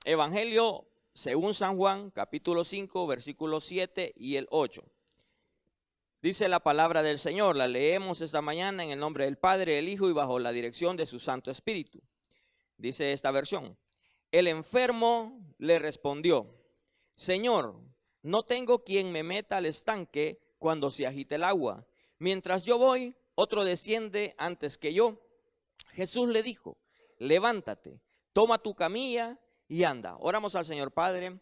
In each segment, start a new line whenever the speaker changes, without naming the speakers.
Evangelio según San Juan, capítulo 5, versículos 7 y el 8. Dice la palabra del Señor, la leemos esta mañana en el nombre del Padre, del Hijo y bajo la dirección de su Santo Espíritu. Dice esta versión: el enfermo le respondió: Señor, no tengo quien me meta al estanque cuando se agite el agua. Mientras yo voy, otro desciende antes que yo. Jesús le dijo: levántate, toma tu camilla y anda. Oramos al Señor. Padre,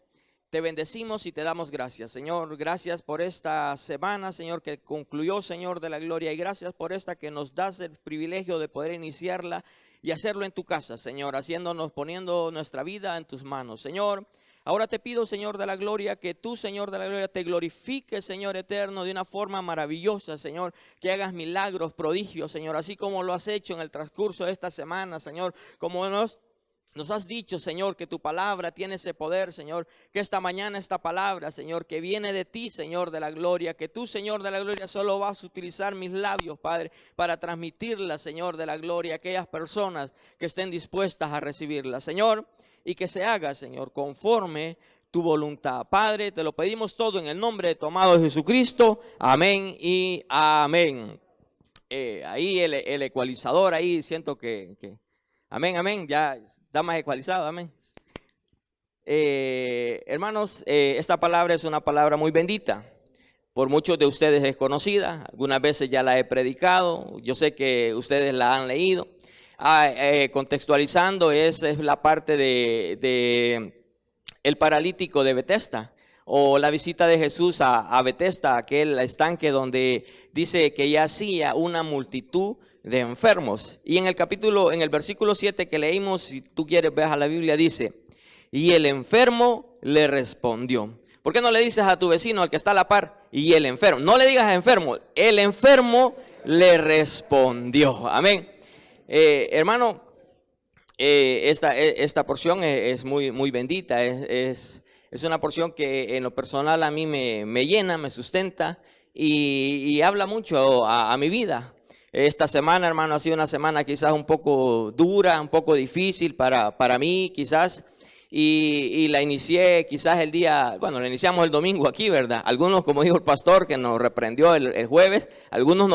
te bendecimos y te damos gracias, Señor. Gracias por esta semana, Señor, que concluyó, Señor de la gloria. Y gracias por esta que nos das el privilegio de poder iniciarla y hacerlo en tu casa, Señor, poniendo nuestra vida en tus manos, Señor. Ahora te pido, Señor de la gloria, que tú, Señor de la gloria, te glorifiques, Señor eterno, de una forma maravillosa, Señor, que hagas milagros, prodigios, Señor, así como lo has hecho en el transcurso de esta semana, Señor, como nos has dicho, Señor, que tu palabra tiene ese poder, Señor, que esta mañana esta palabra, Señor, que viene de ti, Señor de la gloria, que tú, Señor de la gloria, solo vas a utilizar mis labios, Padre, para transmitirla, Señor de la gloria, a aquellas personas que estén dispuestas a recibirla, Señor, y que se haga, Señor, conforme tu voluntad. Padre, te lo pedimos todo en el nombre de tu amado Jesucristo. Amén y amén. Ahí el ecualizador, ahí siento que amén, amén, ya está más ecualizado, amén. Hermanos, esta palabra es una palabra muy bendita. Por muchos de ustedes es conocida, algunas veces ya la he predicado, yo sé que ustedes la han leído. Contextualizando, esa es la parte de el paralítico de Betesda, o la visita de Jesús a Betesda, aquel estanque donde dice que yacía una multitud de enfermos. Y en el versículo 7 que leímos, si tú quieres ver a la Biblia, dice: y el enfermo le respondió. ¿Por qué no le dices a tu vecino, al que está a la par, y el enfermo? No le digas enfermo, el enfermo le respondió. Amén. Hermano, esta porción es muy, muy bendita. Es una porción que en lo personal a mí me llena, me sustenta y habla mucho a mi vida. Esta semana, hermano, ha sido una semana quizás un poco dura, un poco difícil para mí, quizás. Y la inicié quizás la iniciamos el domingo aquí, ¿verdad? Algunos, como dijo el pastor, que nos reprendió el jueves, algunos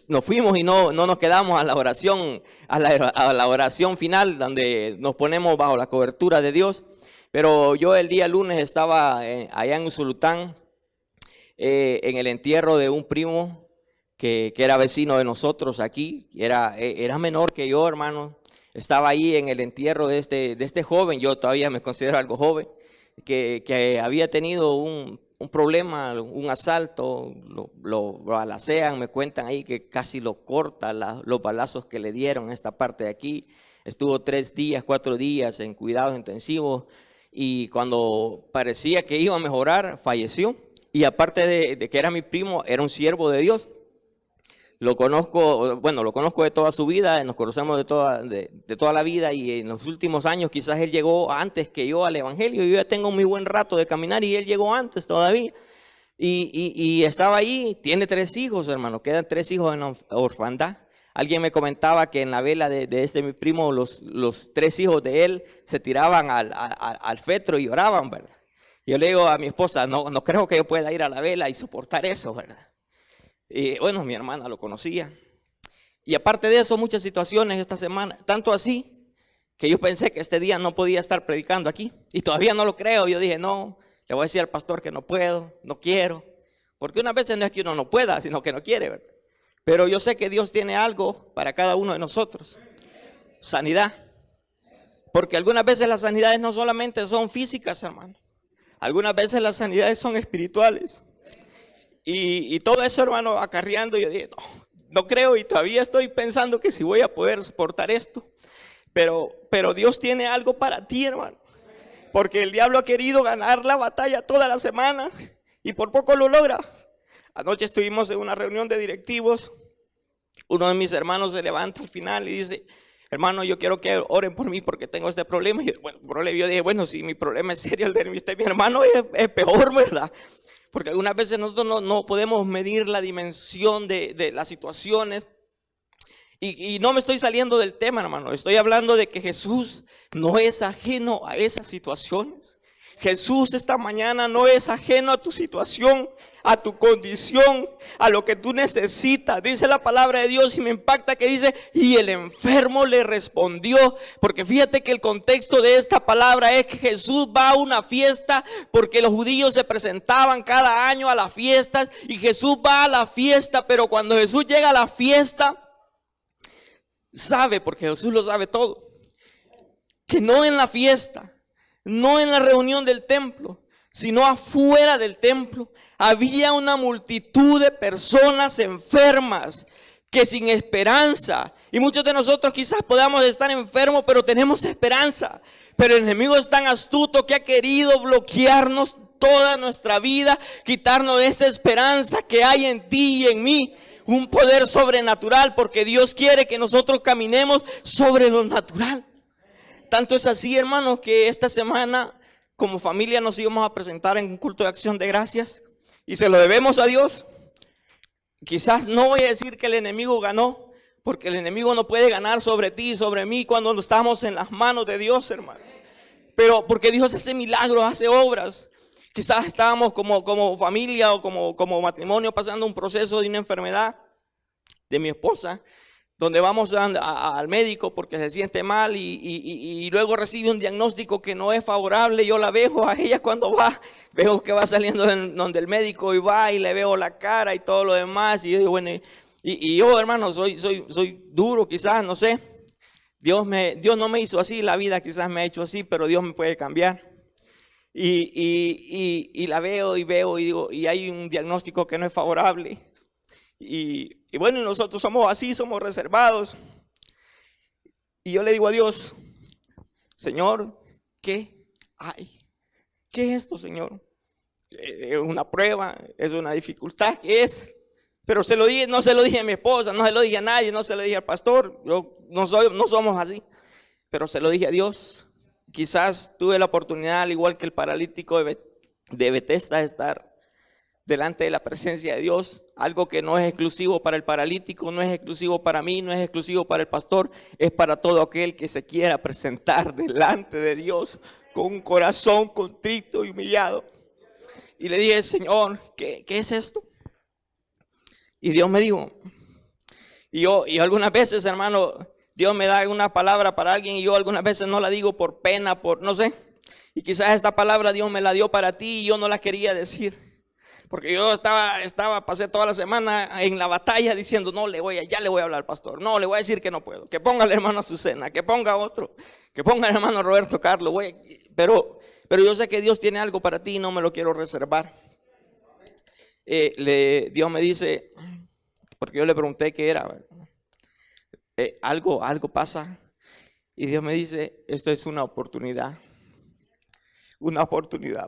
nos fuimos y no nos quedamos a la oración, a la oración final, donde nos ponemos bajo la cobertura de Dios. Pero yo el día lunes estaba allá en Usulután, en el entierro de un primo que era vecino de nosotros aquí, era menor que yo, hermano. Estaba ahí en el entierro de este joven. Yo todavía me considero algo joven, que había tenido un problema, un asalto, lo balacean, me cuentan ahí que casi lo corta los balazos que le dieron en esta parte de aquí. Estuvo 4 días en cuidados intensivos y cuando parecía que iba a mejorar, falleció. Y aparte de que era mi primo, era un siervo de Dios. Lo conozco de toda su vida, nos conocemos de toda la vida, y en los últimos años quizás él llegó antes que yo al evangelio. Yo ya tengo muy buen rato de caminar y él llegó antes todavía. Y estaba ahí, tiene 3 hijos, hermano, quedan 3 hijos en la orfandad. Alguien me comentaba que en la vela de mi primo, los 3 hijos de él se tiraban al féretro y lloraban, ¿verdad? Yo le digo a mi esposa, no creo que yo pueda ir a la vela y soportar eso, ¿verdad? Y bueno, mi hermana lo conocía. Y aparte de eso, muchas situaciones esta semana, tanto así que yo pensé que este día no podía estar predicando aquí. Y todavía no lo creo. Yo dije, no, le voy a decir al pastor que no puedo, no quiero. Porque unas veces no es que uno no pueda, sino que no quiere, ¿verdad? Pero yo sé que Dios tiene algo para cada uno de nosotros. Sanidad. Porque algunas veces las sanidades no solamente son físicas, hermano. Algunas veces las sanidades son espirituales. Y todo eso, hermano, acarreando, yo dije, no creo, y todavía estoy pensando que si voy a poder soportar esto. Pero Dios tiene algo para ti, hermano. Porque el diablo ha querido ganar la batalla toda la semana y por poco lo logra. Anoche estuvimos en una reunión de directivos. Uno de mis hermanos se levanta al final y dice: hermano, yo quiero que oren por mí porque tengo este problema. Y yo dije, bueno, si mi problema es serio, el de mi hermano es peor, ¿verdad? Porque algunas veces nosotros no podemos medir la dimensión de las situaciones. Y no me estoy saliendo del tema, hermano. Estoy hablando de que Jesús no es ajeno a esas situaciones. Jesús esta mañana no es ajeno a tu situación, a tu condición, a lo que tú necesitas. Dice la palabra de Dios y me impacta que dice, y el enfermo le respondió. Porque fíjate que el contexto de esta palabra es que Jesús va a una fiesta, porque los judíos se presentaban cada año a las fiestas y Jesús va a la fiesta. Pero cuando Jesús llega a la fiesta, sabe, porque Jesús lo sabe todo, que no en la fiesta, no en la reunión del templo, sino afuera del templo, había una multitud de personas enfermas que sin esperanza, y muchos de nosotros quizás podamos estar enfermos, pero tenemos esperanza. Pero el enemigo es tan astuto que ha querido bloquearnos toda nuestra vida, quitarnos esa esperanza que hay en ti y en mí. Un poder sobrenatural, porque Dios quiere que nosotros caminemos sobre lo natural. Tanto es así, hermanos, que esta semana como familia nos íbamos a presentar en un culto de acción de gracias y se lo debemos a Dios. Quizás no voy a decir que el enemigo ganó, porque el enemigo no puede ganar sobre ti y sobre mí cuando estamos en las manos de Dios, hermano. Pero porque Dios hace milagros, hace obras. Quizás estábamos como familia o como matrimonio pasando un proceso de una enfermedad de mi esposa, donde vamos al médico porque se siente mal y luego recibe un diagnóstico que no es favorable. Yo la veo a ella cuando va, veo que va saliendo donde el médico y va y le veo la cara y todo lo demás. Y yo digo, bueno, y yo, hermano, soy duro quizás, no sé. Dios no me hizo así, la vida quizás me ha hecho así, pero Dios me puede cambiar. Y la veo y digo, y hay un diagnóstico que no es favorable. Y bueno, nosotros somos así, somos reservados. Y yo le digo a Dios, Señor, ¿qué hay? ¿Qué es esto, Señor? ¿Es una prueba? ¿Es una dificultad? ¿Qué es? Pero no se lo dije a mi esposa, no se lo dije a nadie, no se lo dije al pastor. No somos así. Pero se lo dije a Dios. Quizás tuve la oportunidad, al igual que el paralítico de Betesda, de estar delante de la presencia de Dios. Algo que no es exclusivo para el paralítico, no es exclusivo para mí, no es exclusivo para el pastor, es para todo aquel que se quiera presentar delante de Dios con un corazón contrito y humillado. Y le dije, Señor, ¿qué es esto? Y Dios me dijo, y algunas veces, hermano, Dios me da una palabra para alguien y yo algunas veces no la digo por pena, no sé. Y quizás esta palabra Dios me la dio para ti y yo no la quería decir. Porque yo pasé toda la semana en la batalla diciendo, ya le voy a hablar al pastor. No, le voy a decir que no puedo. Que ponga al hermano Azucena, que ponga otro, que ponga al hermano Roberto Carlos. Pero yo sé que Dios tiene algo para ti y no me lo quiero reservar. Dios me dice, porque yo le pregunté qué era. Algo pasa. Y Dios me dice, esto es una oportunidad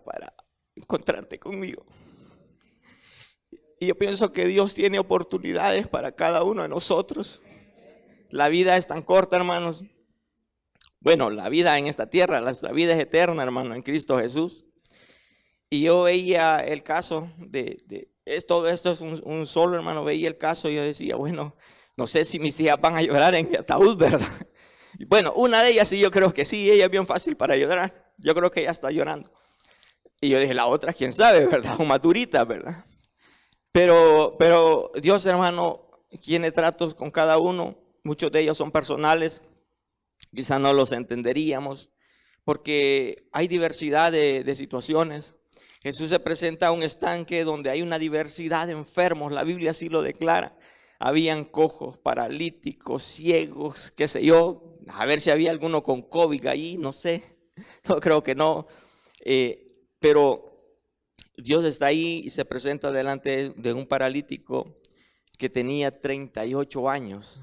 para encontrarte conmigo. Y yo pienso que Dios tiene oportunidades para cada uno de nosotros. La vida es tan corta, hermanos. Bueno, la vida en esta tierra, la vida es eterna, hermano, en Cristo Jesús. Y yo veía el caso de esto es un solo, hermano, veía el caso y yo decía, bueno, no sé si mis hijas van a llorar en mi ataúd, ¿verdad? Y bueno, una de ellas sí, yo creo que sí, ella es bien fácil para llorar. Yo creo que ella está llorando. Y yo dije, la otra, quién sabe, ¿verdad? O madurita, ¿verdad? Pero Dios, hermano, tiene tratos con cada uno. Muchos de ellos son personales. Quizás no los entenderíamos porque hay diversidad de situaciones. Jesús se presenta a un estanque donde hay una diversidad de enfermos. La Biblia así lo declara. Habían cojos, paralíticos, ciegos, qué sé yo. A ver si había alguno con COVID ahí, no sé. No, creo que no. Pero Dios está ahí y se presenta delante de un paralítico que tenía 38 años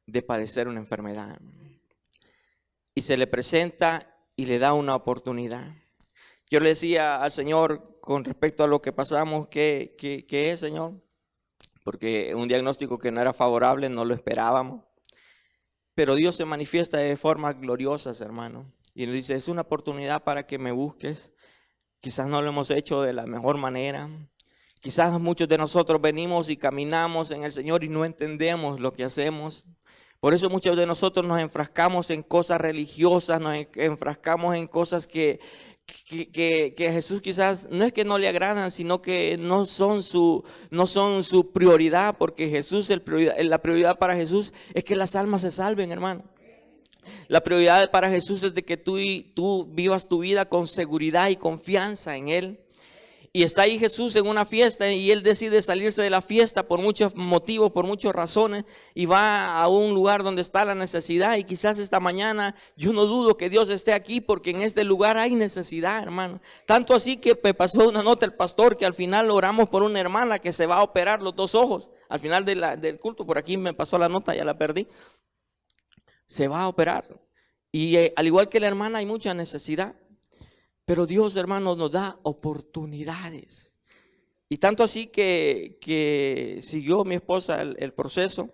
de padecer una enfermedad. Y se le presenta y le da una oportunidad. Yo le decía al Señor con respecto a lo que pasamos, ¿qué es, Señor? Porque un diagnóstico que no era favorable, no lo esperábamos. Pero Dios se manifiesta de formas gloriosas, hermano. Y nos dice, es una oportunidad para que me busques. Quizás no lo hemos hecho de la mejor manera. Quizás muchos de nosotros venimos y caminamos en el Señor y no entendemos lo que hacemos. Por eso muchos de nosotros nos enfrascamos en cosas religiosas, nos enfrascamos en cosas que a Jesús quizás no es que no le agradan, sino que no son su prioridad, porque la prioridad para Jesús es que las almas se salven, hermano. La prioridad para Jesús es de que tú vivas tu vida con seguridad y confianza en Él. Y está ahí Jesús en una fiesta y Él decide salirse de la fiesta por muchos motivos, por muchas razones, y va a un lugar donde está la necesidad. Y quizás esta mañana yo no dudo que Dios esté aquí, porque en este lugar hay necesidad, hermano. Tanto así que me pasó una nota el pastor que al final oramos por una hermana que se va a operar los 2 ojos. Al final del culto, por aquí me pasó la nota, ya la perdí. Se va a operar. Y al igual que la hermana hay mucha necesidad. Pero Dios, hermanos, nos da oportunidades. Y tanto así que siguió mi esposa el proceso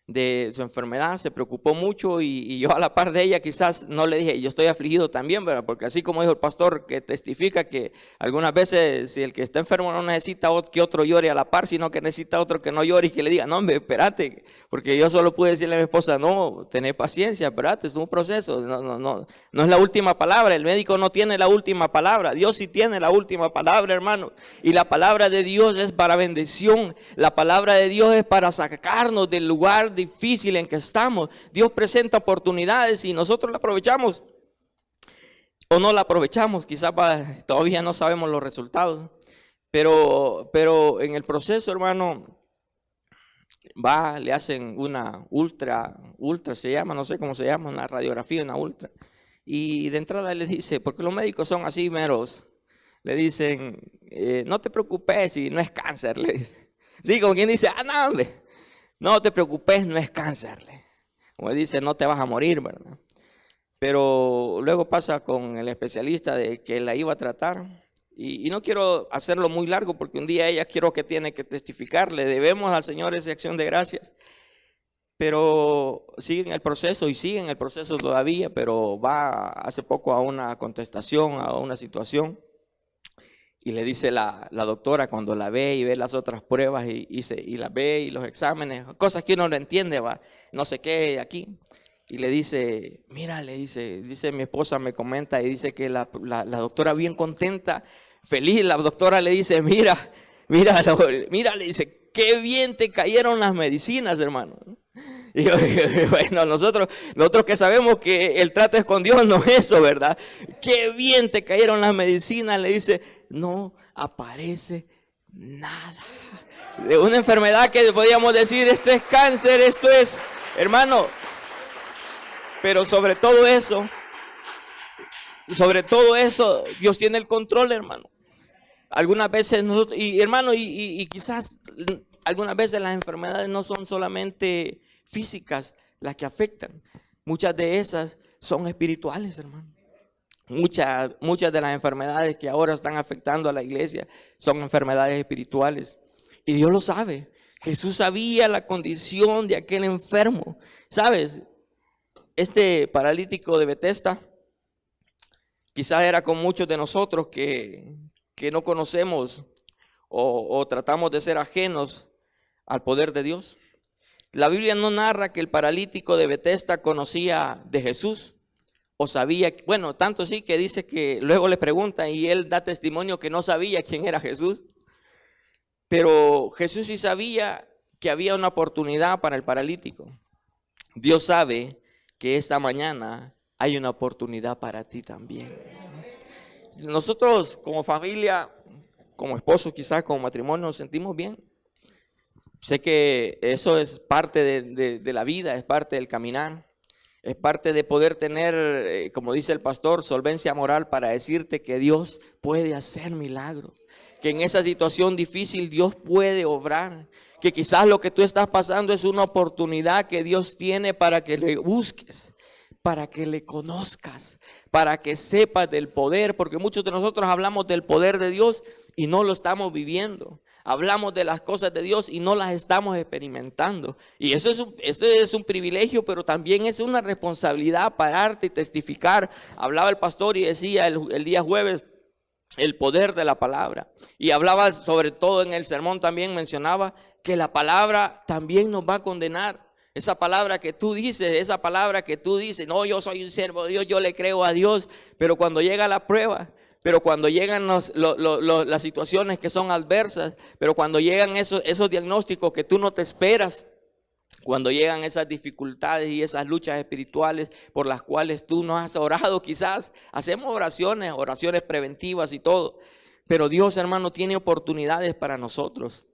de su enfermedad, se preocupó mucho y yo a la par de ella quizás no le dije, yo estoy afligido también, ¿verdad? Porque así como dijo el pastor que testifica que algunas veces si el que está enfermo no necesita que otro llore a la par, sino que necesita otro que no llore y que le diga, no, hombre, espérate, porque yo solo pude decirle a mi esposa, no, tené paciencia, espérate, es un proceso, no es la última palabra, el médico no tiene la última palabra, Dios sí tiene la última palabra, hermano, y la palabra de Dios es para bendición, la palabra de Dios es para sacarnos del lugar difícil en que estamos. Dios presenta oportunidades y nosotros la aprovechamos o no la aprovechamos, quizás todavía no sabemos los resultados, pero en el proceso, hermano, le hacen una ultra se llama, no sé cómo se llama, una radiografía, una ultra, y de entrada le dice, porque los médicos son así meros, le dicen, no te preocupes si no es cáncer, le dice. Sí, como quien dice, no, hombre, no te preocupes, no es cáncer. Como dice, no te vas a morir, ¿verdad? Pero luego pasa con el especialista de que la iba a tratar. Y no quiero hacerlo muy largo porque un día ella tiene que testificar. Le debemos al Señor esa acción de gracias. Pero siguen el proceso y siguen el proceso todavía. Pero va hace poco a una contestación, a una situación. Y le dice la doctora cuando la ve y ve las otras pruebas y las ve y los exámenes, cosas que uno no entiende, va, no sé qué aquí. Y le dice, mira, dice mi esposa me comenta y dice que la doctora bien contenta, feliz, la doctora le dice, mira, le dice, qué bien te cayeron las medicinas, hermano. Y bueno, nosotros que sabemos que el trato es con Dios, no es eso, ¿verdad? Qué bien te cayeron las medicinas, le dice, no aparece nada. De una enfermedad que podríamos decir, esto es cáncer, esto es, hermano, pero sobre todo eso, Dios tiene el control, hermano. Algunas veces nosotros, hermano, y quizás algunas veces las enfermedades no son solamente físicas las que afectan. Muchas de esas son espirituales, hermano. Muchas de las enfermedades que ahora están afectando a la iglesia son enfermedades espirituales. Y Dios lo sabe. Jesús sabía la condición de aquel enfermo. ¿Sabes? Este paralítico de Betesda quizás era con muchos de nosotros que no conocemos o tratamos de ser ajenos al poder de Dios. La Biblia no narra que el paralítico de Betesda conocía de Jesús o sabía, bueno, tanto sí que dice que luego le preguntan y él da testimonio que no sabía quién era Jesús. Pero Jesús sí sabía que había una oportunidad para el paralítico. Dios sabe que esta mañana hay una oportunidad para ti también. Nosotros como familia, como esposos quizás, como matrimonio, nos sentimos bien. Sé que eso es parte de la vida, es parte del caminar. Es parte de poder tener, como dice el pastor, solvencia moral para decirte que Dios puede hacer milagros. Que en esa situación difícil Dios puede obrar. Que quizás lo que tú estás pasando es una oportunidad que Dios tiene para que le busques, para que le conozcas, para que sepas del poder. Porque muchos de nosotros hablamos del poder de Dios y no lo estamos viviendo. Hablamos de las cosas de Dios y no las estamos experimentando. Y eso es un privilegio, pero también es una responsabilidad pararte y testificar. Hablaba el pastor y decía el día jueves el poder de la palabra. Y hablaba sobre todo en el sermón también mencionaba que la palabra también nos va a condenar. Esa palabra que tú dices, no, yo soy un siervo de Dios, yo le creo a Dios, pero cuando llega la prueba, pero cuando llegan las situaciones que son adversas, pero cuando llegan esos diagnósticos que tú no te esperas, cuando llegan esas dificultades y esas luchas espirituales por las cuales tú no has orado, quizás hacemos oraciones preventivas y todo, pero Dios, hermano, tiene oportunidades para nosotros.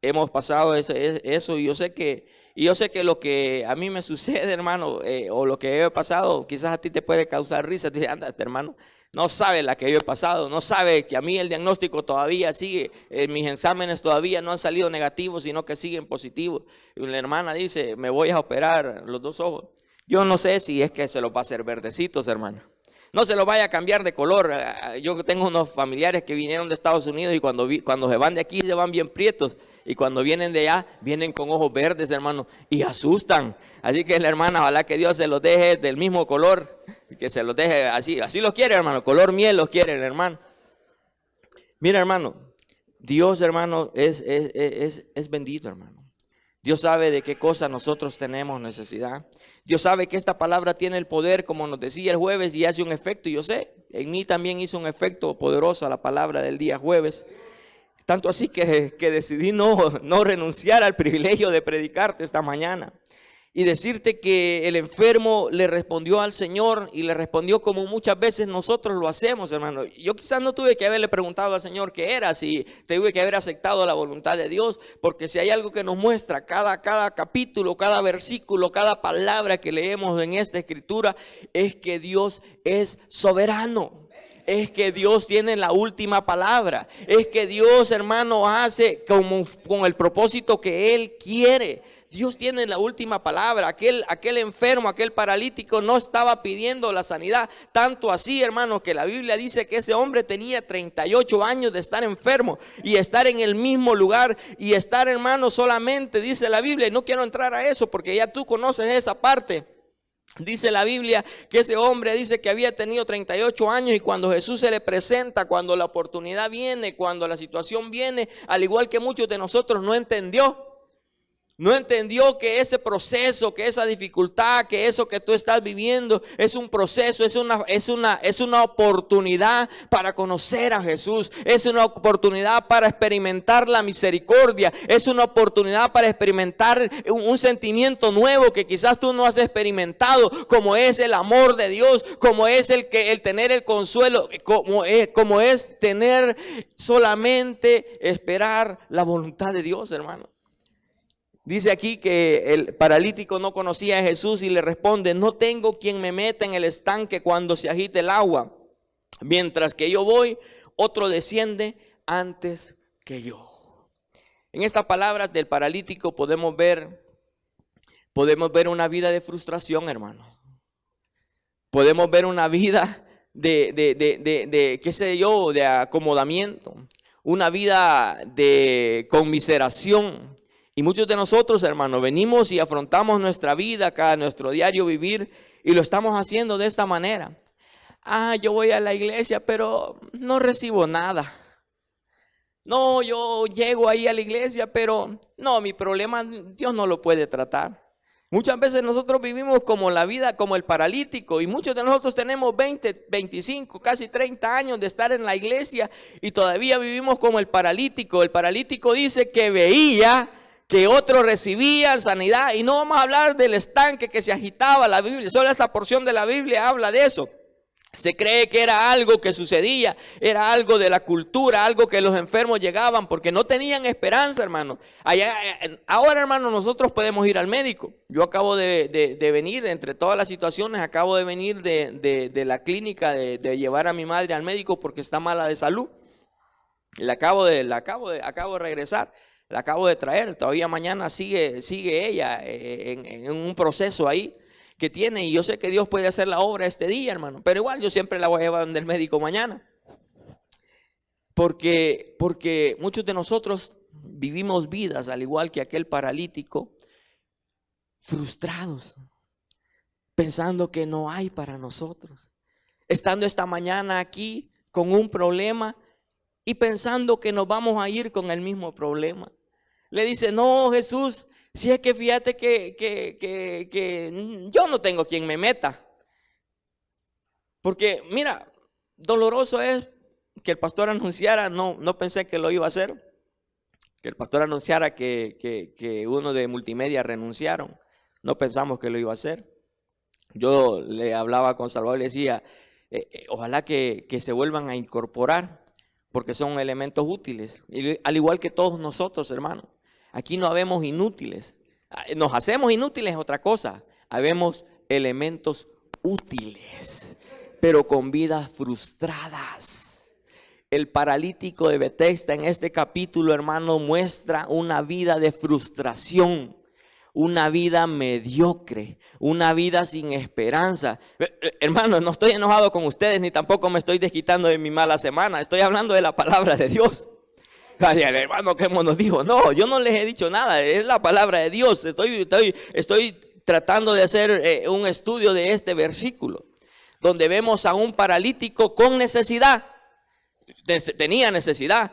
Hemos pasado eso y yo sé que lo que a mí me sucede, hermano, o lo que he pasado, quizás a ti te puede causar risa. Te dice, anda, este hermano no sabe la que yo he pasado, no sabe que a mí el diagnóstico todavía sigue, mis exámenes todavía no han salido negativos, sino que siguen positivos. Y la hermana dice, me voy a operar los 2 ojos. Yo no sé si es que se los va a hacer verdecitos, hermano. No se los vaya a cambiar de color. Yo tengo unos familiares que vinieron de Estados Unidos y cuando se van de aquí se van bien prietos. Y cuando vienen de allá, vienen con ojos verdes, hermano, y asustan. Así que la hermana, ojalá que Dios se los deje del mismo color, que se los deje así los quiere, hermano, color miel los quiere el hermano. Mira, hermano, Dios, hermano, es bendito, hermano. Dios sabe de qué cosa nosotros tenemos necesidad. Dios sabe que esta palabra tiene el poder, como nos decía el jueves, y hace un efecto. Y yo sé, en mí también hizo un efecto poderoso la palabra del día jueves. Tanto así que decidí no renunciar al privilegio de predicarte esta mañana. Y decirte que el enfermo le respondió al Señor y le respondió como muchas veces nosotros lo hacemos, hermano. Yo quizás no tuve que haberle preguntado al Señor qué era, si tuve que haber aceptado la voluntad de Dios, porque si hay algo que nos muestra cada capítulo, cada versículo, cada palabra que leemos en esta escritura, es que Dios es soberano. Es que Dios tiene la última palabra. Es que Dios, hermano, hace con el propósito que Él quiere. Dios tiene la última palabra. Aquel enfermo, aquel paralítico no estaba pidiendo la sanidad. Tanto así, hermano, que la Biblia dice que ese hombre tenía 38 años de estar enfermo y estar en el mismo lugar y estar, hermano, solamente, dice la Biblia, y no quiero entrar a eso porque ya tú conoces esa parte. Dice la Biblia que ese hombre dice que había tenido 38 años y cuando Jesús se le presenta, cuando la oportunidad viene, cuando la situación viene, al igual que muchos de nosotros, no entendió. No entendió que ese proceso, que esa dificultad, que eso que tú estás viviendo es un proceso, es una oportunidad para conocer a Jesús, es una oportunidad para experimentar la misericordia, es una oportunidad para experimentar un sentimiento nuevo que quizás tú no has experimentado, como es el amor de Dios, como es el tener el consuelo, como es tener solamente esperar la voluntad de Dios, hermano. Dice aquí que el paralítico no conocía a Jesús y le responde, no tengo quien me meta en el estanque cuando se agite el agua. Mientras que yo voy, otro desciende antes que yo. En estas palabras del paralítico podemos ver una vida de frustración, hermano. Podemos ver una vida de qué sé yo, de acomodamiento. Una vida de conmiseración. Y muchos de nosotros, hermanos, venimos y afrontamos nuestra vida acá, nuestro diario vivir, y lo estamos haciendo de esta manera. Yo voy a la iglesia, pero no recibo nada. No, yo llego ahí a la iglesia, pero no, mi problema Dios no lo puede tratar. Muchas veces nosotros vivimos como la vida, como el paralítico, y muchos de nosotros tenemos 20, 25, casi 30 años de estar en la iglesia y todavía vivimos como el paralítico. El paralítico dice que veía que otros recibían sanidad, y no vamos a hablar del estanque que se agitaba. La Biblia, solo esta porción de la Biblia habla de eso. Se cree que era algo que sucedía, era algo de la cultura, algo que los enfermos llegaban porque no tenían esperanza, hermano. Ahora, hermano, nosotros podemos ir al médico. Yo acabo de venir, entre todas las situaciones, acabo de venir de la clínica de llevar a mi madre al médico porque está mala de salud. Acabo de regresar. La acabo de traer, todavía mañana sigue ella en un proceso ahí que tiene, y yo sé que Dios puede hacer la obra este día, hermano, pero igual yo siempre la voy a llevar donde el médico mañana, porque muchos de nosotros vivimos vidas al igual que aquel paralítico, frustrados, pensando que no hay para nosotros, estando esta mañana aquí con un problema y pensando que nos vamos a ir con el mismo problema. Le dice, no, Jesús, Si es que fíjate que yo no tengo quien me meta. Porque mira, doloroso es que el pastor anunciara, no pensé que lo iba a hacer, que el pastor anunciara que uno de multimedia renunciaron. No pensamos que lo iba a hacer. Yo le hablaba con Salvador y le decía, ojalá que se vuelvan a incorporar, porque son elementos útiles. Y al igual que todos nosotros, hermanos, aquí no habemos inútiles. Nos hacemos inútiles es otra cosa. Habemos elementos útiles, pero con vidas frustradas. El paralítico de Betesda en este capítulo, hermano, muestra una vida de frustración, una vida mediocre, una vida sin esperanza. Hermano, no estoy enojado con ustedes, ni tampoco me estoy desquitando de mi mala semana. Estoy hablando de la palabra de Dios. Ay, el hermano que nos dijo, no, yo no les he dicho nada, es la palabra de Dios. Estoy tratando de hacer un estudio de este versículo, donde vemos a un paralítico con necesidad. Tenía necesidad.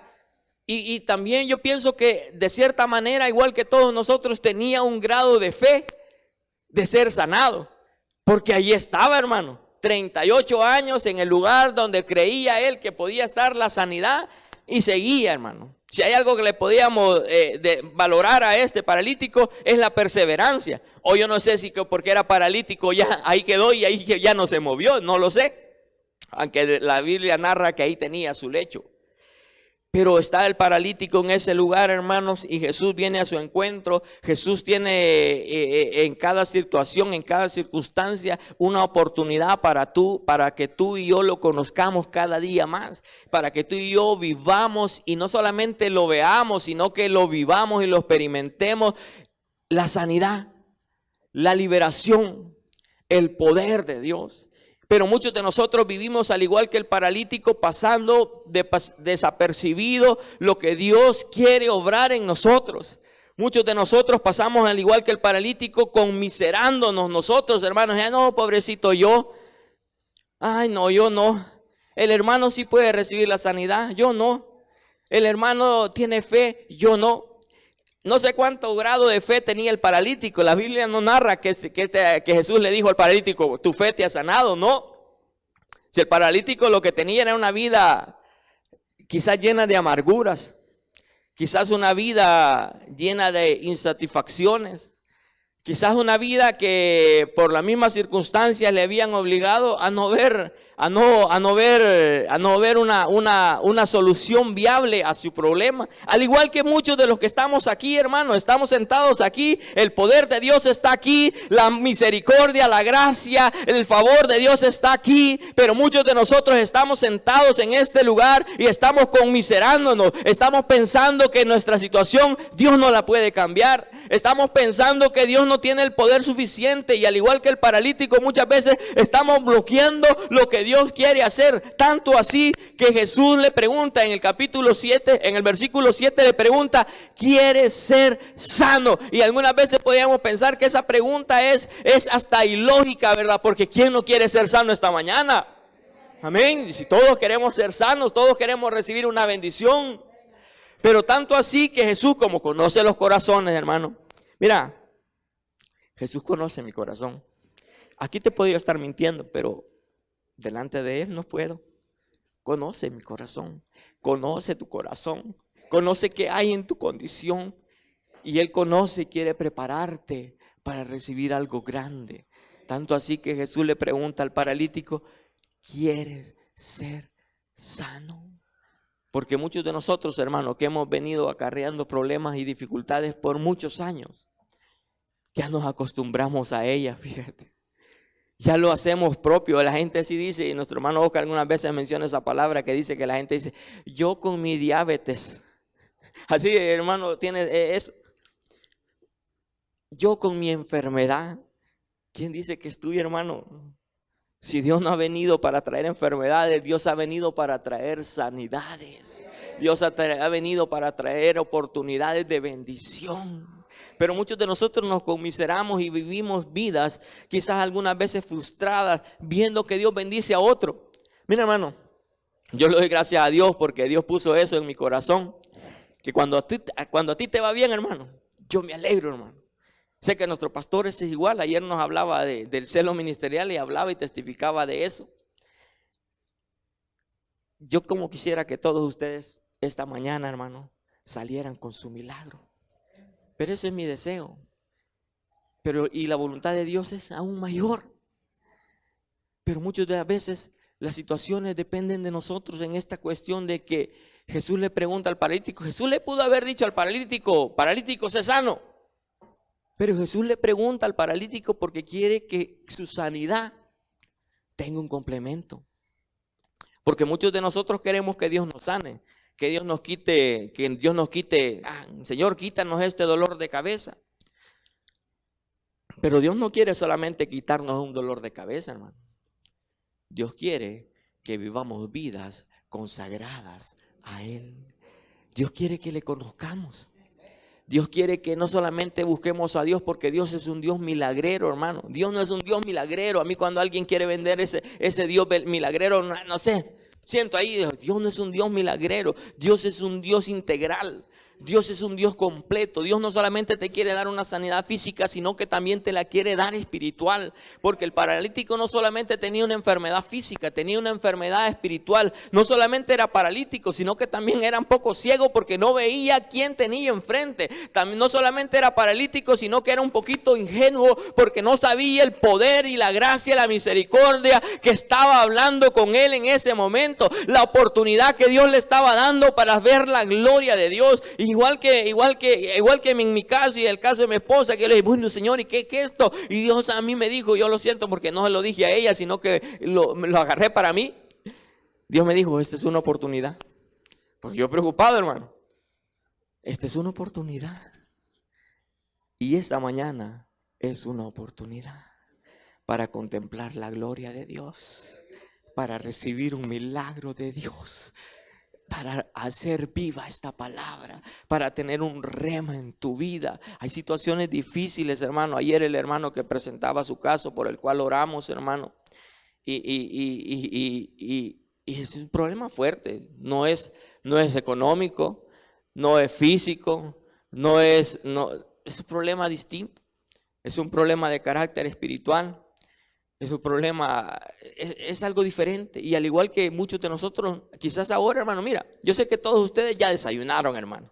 Y también yo pienso que de cierta manera, igual que todos nosotros, tenía un grado de fe de ser sanado. Porque allí estaba, hermano, 38 años en el lugar donde creía él que podía estar la sanidad, y seguía, hermano. Si hay algo que le podíamos valorar a este paralítico, es la perseverancia. O yo no sé si porque era paralítico ya ahí quedó y ahí ya no se movió, no lo sé. Aunque la Biblia narra que ahí tenía su lecho. Pero está el paralítico en ese lugar, hermanos, y Jesús viene a su encuentro. Jesús tiene en cada situación, en cada circunstancia, una oportunidad para que tú y yo lo conozcamos cada día más. Para que tú y yo vivamos, y no solamente lo veamos, sino que lo vivamos y lo experimentemos. La sanidad, la liberación, el poder de Dios. Pero muchos de nosotros vivimos al igual que el paralítico, pasando desapercibido lo que Dios quiere obrar en nosotros. Muchos de nosotros pasamos al igual que el paralítico, conmiserándonos nosotros, hermanos. Ya no, pobrecito yo. Ay, no, yo no. El hermano sí puede recibir la sanidad, yo no. El hermano tiene fe, yo no. No sé cuánto grado de fe tenía el paralítico. La Biblia no narra que Jesús le dijo al paralítico, tu fe te ha sanado, no. Si el paralítico lo que tenía era una vida quizás llena de amarguras, quizás una vida llena de insatisfacciones, quizás una vida que por las mismas circunstancias le habían obligado a no ver una solución viable a su problema. Al igual que muchos de los que estamos aquí, hermanos, estamos sentados aquí, el poder de Dios está aquí, la misericordia, la gracia, el favor de Dios está aquí, pero muchos de nosotros estamos sentados en este lugar y estamos conmiserándonos, estamos pensando que nuestra situación Dios no la puede cambiar, estamos pensando que Dios no tiene el poder suficiente, y al igual que el paralítico muchas veces estamos bloqueando lo que Dios quiere hacer, tanto así que Jesús le pregunta en el capítulo 7, en el versículo 7 le pregunta, ¿quieres ser sano? Y algunas veces podríamos pensar que esa pregunta es hasta ilógica, ¿verdad? Porque ¿quién no quiere ser sano esta mañana? Amén. Y si todos queremos ser sanos, todos queremos recibir una bendición. Pero tanto así que Jesús, como conoce los corazones, hermano. Mira, Jesús conoce mi corazón. Aquí te podría estar mintiendo, pero delante de Él no puedo. Conoce mi corazón, conoce tu corazón, conoce qué hay en tu condición. Y Él conoce y quiere prepararte para recibir algo grande. Tanto así que Jesús le pregunta al paralítico, ¿quieres ser sano? Porque muchos de nosotros, hermanos, que hemos venido acarreando problemas y dificultades por muchos años, ya nos acostumbramos a ellas, fíjate. Ya lo hacemos propio. La gente sí dice, y nuestro hermano Oscar algunas veces menciona esa palabra que dice que la gente dice, yo con mi diabetes. Así, hermano, tiene eso. Yo con mi enfermedad. ¿Quién dice que es tuyo, hermano? Si Dios no ha venido para traer enfermedades, Dios ha venido para traer sanidades. Dios ha venido para traer oportunidades de bendición. Pero muchos de nosotros nos conmiseramos y vivimos vidas quizás algunas veces frustradas, viendo que Dios bendice a otro. Mira, hermano, yo le doy gracias a Dios porque Dios puso eso en mi corazón. Que cuando a ti te va bien, hermano, yo me alegro, hermano. Sé que nuestro pastor es igual. Ayer nos hablaba del celo ministerial y hablaba y testificaba de eso. Yo como quisiera que todos ustedes esta mañana, hermano, salieran con su milagro. Pero ese es mi deseo. Y la voluntad de Dios es aún mayor. Pero muchas de las veces las situaciones dependen de nosotros en esta cuestión de que Jesús le pregunta al paralítico. Jesús le pudo haber dicho al paralítico, paralítico, sé sano. Pero Jesús le pregunta al paralítico porque quiere que su sanidad tenga un complemento. Porque muchos de nosotros queremos que Dios nos sane, que Dios nos quite, Señor, quítanos este dolor de cabeza. Pero Dios no quiere solamente quitarnos un dolor de cabeza, hermano. Dios quiere que vivamos vidas consagradas a Él. Dios quiere que le conozcamos. Dios quiere que no solamente busquemos a Dios, porque Dios es un Dios milagrero, hermano. Dios no es un Dios milagrero. A mí cuando alguien quiere vender ese Dios milagrero, no sé, siento ahí, Dios no es un Dios milagrero. Dios es un Dios integral. Dios es un Dios completo. Dios no solamente te quiere dar una sanidad física, sino que también te la quiere dar espiritual. Porque el paralítico no solamente tenía una enfermedad física, tenía una enfermedad espiritual. No solamente era paralítico, sino que también era un poco ciego porque no veía quién tenía enfrente. También no solamente era paralítico, sino que era un poquito ingenuo porque no sabía el poder y la gracia y la misericordia que estaba hablando con él en ese momento. La oportunidad que Dios le estaba dando para ver la gloria de Dios. Igual que en mi caso y el caso de mi esposa, que yo le dije, bueno, Señor, ¿y qué es esto? Y Dios a mí me dijo, yo lo siento porque no se lo dije a ella, sino que lo agarré para mí. Dios me dijo, esta es una oportunidad. Pues yo preocupado, hermano. Esta es una oportunidad. Y esta mañana es una oportunidad para contemplar la gloria de Dios, para recibir un milagro de Dios, para hacer viva esta palabra, para tener un rema en tu vida. Hay situaciones difíciles, hermano. Ayer el hermano que presentaba su caso por el cual oramos, hermano, y es un problema fuerte. No es económico, no es físico, es un problema distinto. Es un problema de carácter espiritual. Es un problema, es algo diferente. Y al igual que muchos de nosotros, quizás ahora, hermano, mira, yo sé que todos ustedes ya desayunaron, hermano.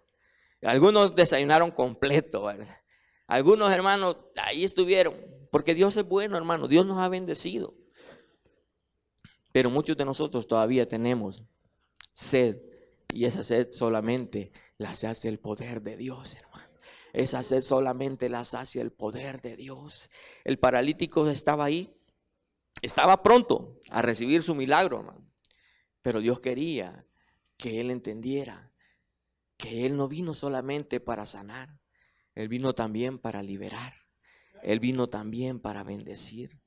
Algunos desayunaron completo, ¿verdad? Algunos, hermanos, ahí estuvieron. Porque Dios es bueno, hermano. Dios nos ha bendecido. Pero muchos de nosotros todavía tenemos sed. Y esa sed solamente la hace el poder de Dios, hermano. Esa sed solamente la hace el poder de Dios. El paralítico estaba ahí. Estaba pronto a recibir su milagro, hermano. Pero Dios quería que él entendiera que él no vino solamente para sanar. Él vino también para liberar. Él vino también para bendecir.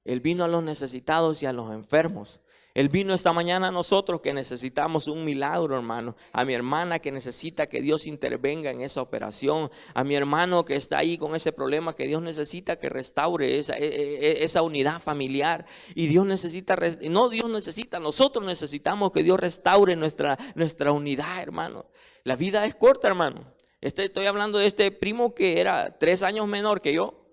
Él vino a los necesitados y a los enfermos. Él vino esta mañana a nosotros que necesitamos un milagro, hermano. A mi hermana que necesita que Dios intervenga en esa operación. A mi hermano que está ahí con ese problema, que Dios necesita que restaure esa unidad familiar. Y Dios necesita, nosotros necesitamos que Dios restaure nuestra unidad, hermano. La vida es corta, hermano. Estoy hablando de este primo que era 3 años menor que yo.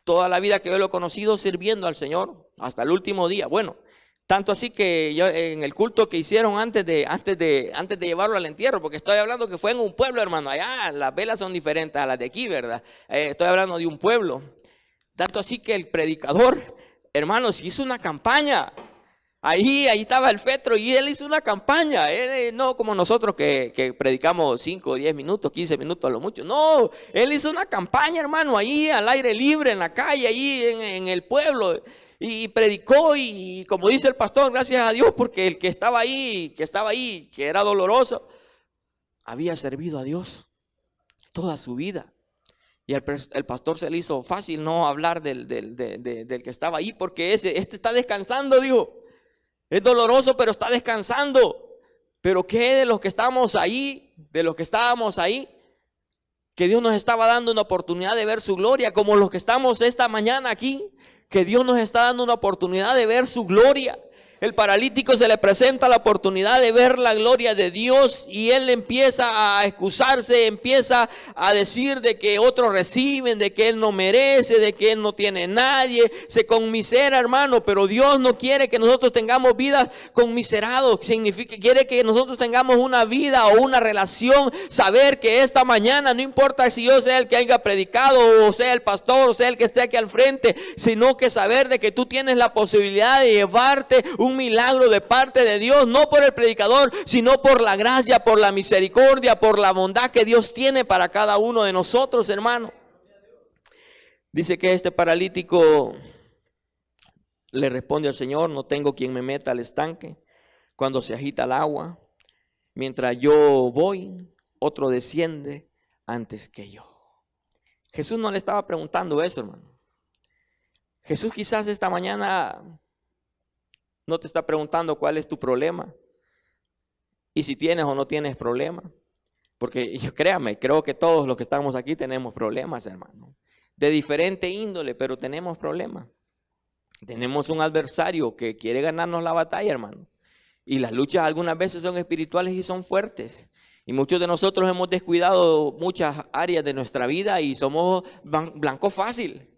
Toda la vida que yo lo he conocido sirviendo al Señor hasta el último día. Bueno, tanto así que yo en el culto que hicieron antes de llevarlo al entierro, porque estoy hablando que fue en un pueblo, hermano. Allá las velas son diferentes a las de aquí, ¿verdad? Estoy hablando de un pueblo. Tanto así que el predicador, hermanos, hizo una campaña. Ahí estaba el fetro y él hizo una campaña. Él, no como nosotros que predicamos 5, 10 minutos, 15 minutos a lo mucho. No, él hizo una campaña, hermano, ahí al aire libre, en la calle, ahí en el pueblo. Y predicó y como dice el pastor, gracias a Dios, porque el que estaba ahí, que era doloroso, había servido a Dios toda su vida. Y el pastor se le hizo fácil no hablar del que estaba ahí, porque este está descansando, dijo. Es doloroso, pero está descansando. Pero ¿qué de los que estábamos ahí? De los que estábamos ahí, que Dios nos estaba dando una oportunidad de ver su gloria, como los que estamos esta mañana aquí, que Dios nos está dando una oportunidad de ver su gloria. El paralítico se le presenta la oportunidad de ver la gloria de Dios y él empieza a excusarse, empieza a decir de que otros reciben, de que él no merece, de que él no tiene nadie, se conmisera, hermano, pero Dios no quiere que nosotros tengamos vidas conmiserados, quiere que nosotros tengamos una vida o una relación, saber que esta mañana no importa si yo sea el que haya predicado o sea el pastor o sea el que esté aquí al frente, sino que saber de que tú tienes la posibilidad de llevarte un milagro de parte de Dios, no por el predicador, sino por la gracia, por la misericordia, por la bondad que Dios tiene para cada uno de nosotros, hermano. Dice que este paralítico le responde al Señor: no tengo quien me meta al estanque cuando se agita el agua. Mientras yo voy, otro desciende antes que yo. Jesús no le estaba preguntando eso, hermano. Jesús quizás esta mañana no te está preguntando cuál es tu problema y si tienes o no tienes problema. Porque créame, creo que todos los que estamos aquí tenemos problemas, hermano. De diferente índole, pero tenemos problemas. Tenemos un adversario que quiere ganarnos la batalla, hermano. Y las luchas algunas veces son espirituales y son fuertes. Y muchos de nosotros hemos descuidado muchas áreas de nuestra vida y somos blanco fácil.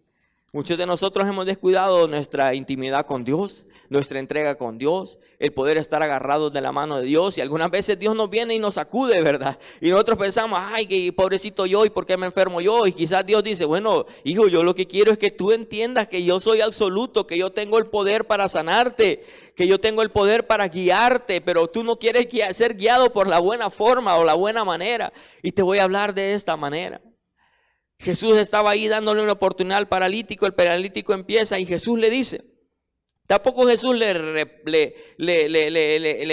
Muchos de nosotros hemos descuidado nuestra intimidad con Dios, nuestra entrega con Dios, el poder estar agarrados de la mano de Dios. Y algunas veces Dios nos viene y nos sacude, ¿verdad? Y nosotros pensamos: ay, que pobrecito yo, ¿y por qué me enfermo yo? Y quizás Dios dice: bueno, hijo, yo lo que quiero es que tú entiendas que yo soy absoluto, que yo tengo el poder para sanarte, que yo tengo el poder para guiarte, pero tú no quieres ser guiado por la buena forma o la buena manera. Y te voy a hablar de esta manera. Jesús estaba ahí dándole una oportunidad al paralítico. El paralítico empieza y Jesús le dice, tampoco Jesús le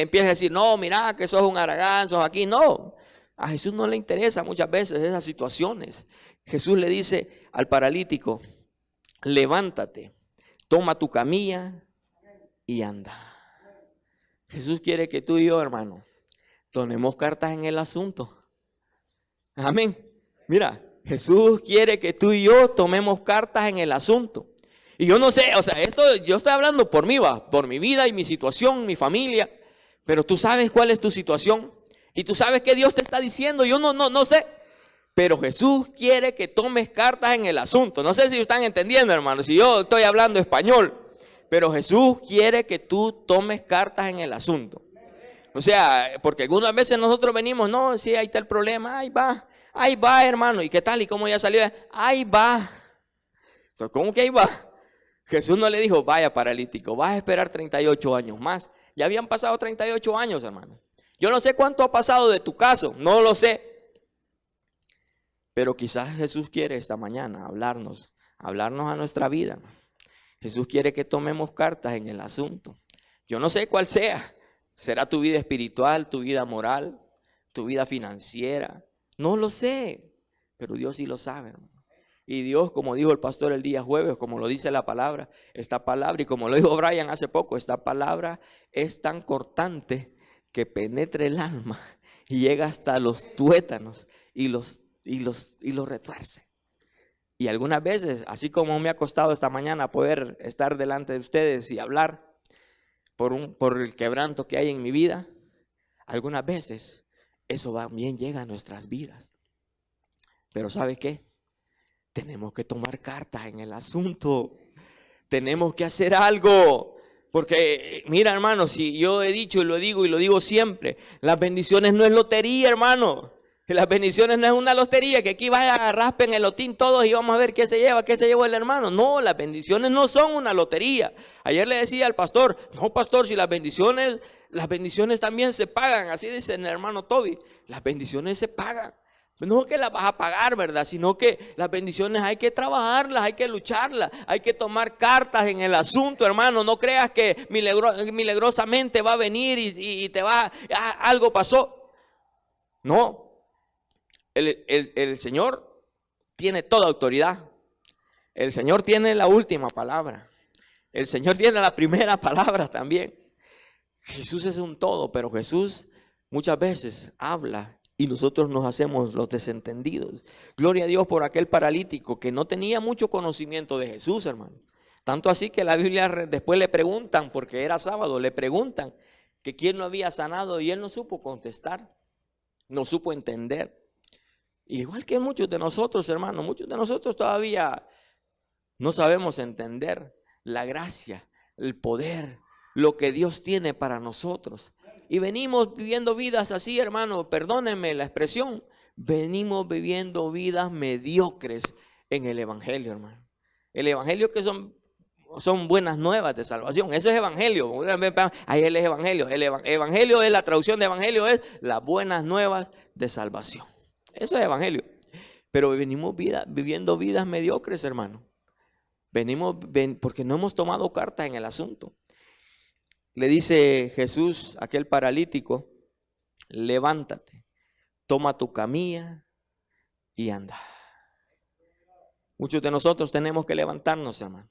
empieza a decir: no, mira que sos un haragán, sos aquí. No, a Jesús no le interesa muchas veces esas situaciones. Jesús le dice al paralítico: levántate, toma tu camilla y anda. Jesús quiere que tú y yo, hermano, tomemos cartas en el asunto. Amén. Mira, Jesús quiere que tú y yo tomemos cartas en el asunto. Y yo no sé, o sea, esto yo estoy hablando por mí, por mi vida y mi situación, mi familia. Pero tú sabes cuál es tu situación. Y tú sabes que Dios te está diciendo. Yo no sé. Pero Jesús quiere que tomes cartas en el asunto. No sé si están entendiendo, hermano, si yo estoy hablando español. Pero Jesús quiere que tú tomes cartas en el asunto. O sea, porque algunas veces nosotros venimos: no, sí, ahí está el problema, ahí va, hermano. ¿Y qué tal? ¿Y cómo ya salió? Ahí va. ¿Cómo que ahí va? Jesús no le dijo: vaya paralítico, vas a esperar 38 años más. Ya habían pasado 38 años, hermano. Yo no sé cuánto ha pasado de tu caso, no lo sé. Pero quizás Jesús quiere esta mañana hablarnos a nuestra vida. Jesús quiere que tomemos cartas en el asunto. Yo no sé cuál sea. ¿Será tu vida espiritual, tu vida moral, tu vida financiera? No lo sé, pero Dios sí lo sabe, hermano. Y Dios, como dijo el pastor el día jueves, como lo dice la palabra, esta palabra, y como lo dijo Brian hace poco, esta palabra es tan cortante que penetra el alma y llega hasta los tuétanos y los retuerce. Y algunas veces, así como me ha costado esta mañana poder estar delante de ustedes y hablar por el quebranto que hay en mi vida, algunas veces eso también llega a nuestras vidas. Pero ¿sabe qué? Tenemos que tomar cartas en el asunto. Tenemos que hacer algo. Porque mira, hermano, si yo he dicho y lo digo siempre, las bendiciones no es lotería, hermano. Las bendiciones no es una lotería que aquí vaya a raspen el lotín todos y vamos a ver qué se llevó el hermano. No, las bendiciones no son una lotería. Ayer le decía al pastor: no, pastor, si las bendiciones también se pagan. Así dice el hermano Toby, las bendiciones se pagan. No que las vas a pagar, ¿verdad? Sino que las bendiciones hay que trabajarlas, hay que lucharlas, hay que tomar cartas en el asunto, hermano. No creas que milagrosamente va a venir y te va, algo pasó. No. El Señor tiene toda autoridad. El Señor tiene la última palabra. El Señor tiene la primera palabra también. Jesús es un todo, pero Jesús muchas veces habla y nosotros nos hacemos los desentendidos. Gloria a Dios por aquel paralítico que no tenía mucho conocimiento de Jesús, hermano. Tanto así que la Biblia después le preguntan, porque era sábado, le preguntan que quién lo había sanado y él no supo contestar, no supo entender. Igual que muchos de nosotros, hermanos, muchos de nosotros todavía no sabemos entender la gracia, el poder, lo que Dios tiene para nosotros. Y venimos viviendo vidas así, hermano, perdónenme la expresión, venimos viviendo vidas mediocres en el evangelio, hermano. El evangelio que son buenas nuevas de salvación. Eso es evangelio. Ahí él es evangelio. El evangelio es la traducción de evangelio, es las buenas nuevas de salvación. Eso es evangelio. Pero venimos viviendo vidas mediocres, hermano. Porque no hemos tomado cartas en el asunto. Le dice Jesús a aquel paralítico, levántate, toma tu camilla y anda. Muchos de nosotros tenemos que levantarnos, hermano.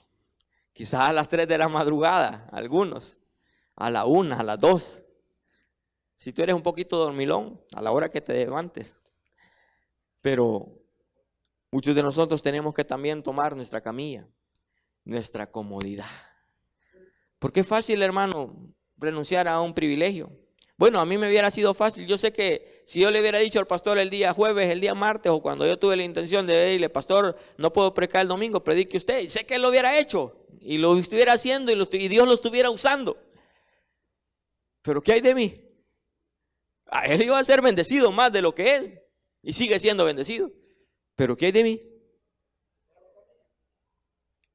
Quizás a las 3 de la madrugada, algunos, a la 1, a las 2. Si tú eres un poquito dormilón, a la hora que te levantes. Pero muchos de nosotros tenemos que también tomar nuestra camilla, nuestra comodidad. Porque es fácil, hermano, renunciar a un privilegio. Bueno, a mí me hubiera sido fácil. Yo sé que si yo le hubiera dicho al pastor el día jueves, el día martes, o cuando yo tuve la intención de decirle, pastor, no puedo predicar el domingo, predique usted. Y sé que él lo hubiera hecho y lo estuviera haciendo y Dios lo estuviera usando. Pero ¿qué hay de mí? A él iba a ser bendecido más de lo que es y sigue siendo bendecido. Pero ¿qué hay de mí?